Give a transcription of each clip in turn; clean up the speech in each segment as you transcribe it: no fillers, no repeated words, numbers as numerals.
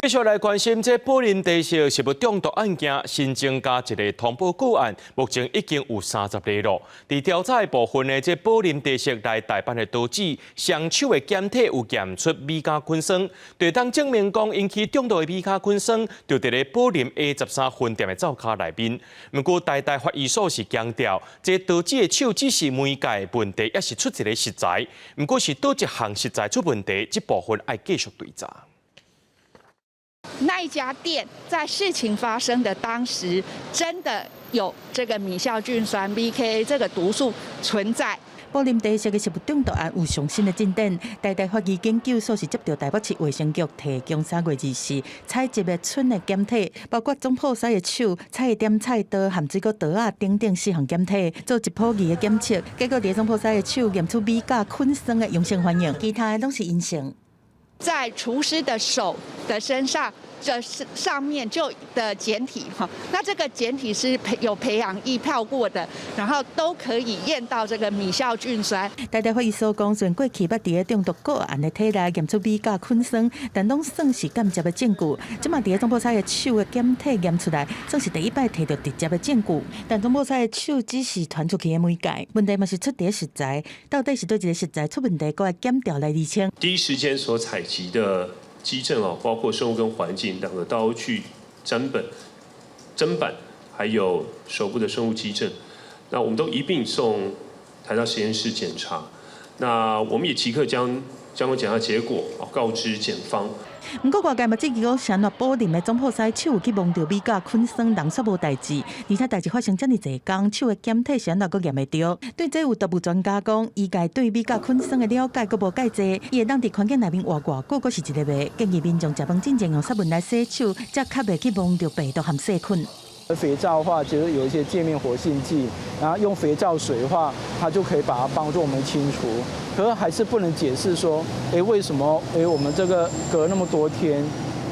继续来关心这宝林地色食物中毒案件，新增加一个通报个案，目前已经有30例了。伫调查部分的这宝林地色来代办的刀子，双手的检体有检出米加菌酸，对当证明讲引起中毒的米加菌酸，就伫咧宝林 A13分店的灶卡内面。不过，台大法医所是强调，这刀子的手只是媒介问题，也是出一个食材。不过是倒一项食材出问题，这部分要继续追查。 那一家店在事情发生的当时，真的有这个米酵菌酸 BKA 这个毒素存在。宝林地色的食物中毒案有上新的进展，台大法医研究所是接到台北市卫生局提供3月20日采集的春的检体，包括总破腮的手、采的点菜刀、含水果刀啊等等4项检体，做一普二的检测，结果伫总破腮的手验出米加菌酸的阳性反应，其他的拢是阴性。在厨师的手的身上。 这是上面就的简体哈，那这个简体是有培养液泡过的，然后都可以验到这个米酵菌酸。台大法医所讲，虽然过去捌伫个中毒个案的体内验出米加菌酸，但拢算是间接的证据。即马伫个总破腮的手的检体验出来，算是第一摆摕到直接的证据。但总破腮的手只是传出去的媒介，问题嘛是出伫个食材，到底是对一个食材出问题，搁来检调来厘清。第一时间所采集的。 基证包括生物跟环境2个都去砧板，还有手部的生物基证，那我们都一并送台大实验室检查。那我们也即刻将检查结果告知检方。 不过外界嘛，质疑讲，谁若宝林的总破腮手有去摸到米加菌酸，人说无代志，而且代志发生这么侪天，手的检体谁若阁验袂到？对这有动物专家讲，医界对米加菌酸的了解阁无介济，伊会当伫环境内面活偌久，阁是一个谜。建议民众食饭之前用湿文来洗手，才较袂去摸到病毒和细菌。 肥皂的话，其实有一些界面活性剂，然后用肥皂水的话，它就可以把它帮助我们清除。可是还是不能解释说，为什么我们这个隔那么多天，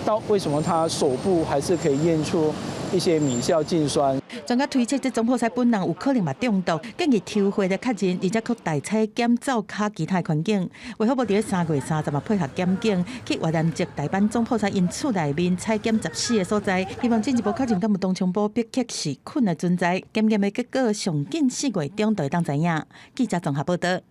到为什么它手部还是可以验出一些米酵菌酸？专家推测，这总破腮本人有可能嘛中毒，建议抽血来确认，而且搁大采检灶卡其他环境。为何无伫3月30日配合检警去越南籍台湾总破腮因厝内面采检14个所在，希望进一步确认敢有东冲堡必克氏菌的存在。检验的结果上紧4月中就会当知影。记者综合报道。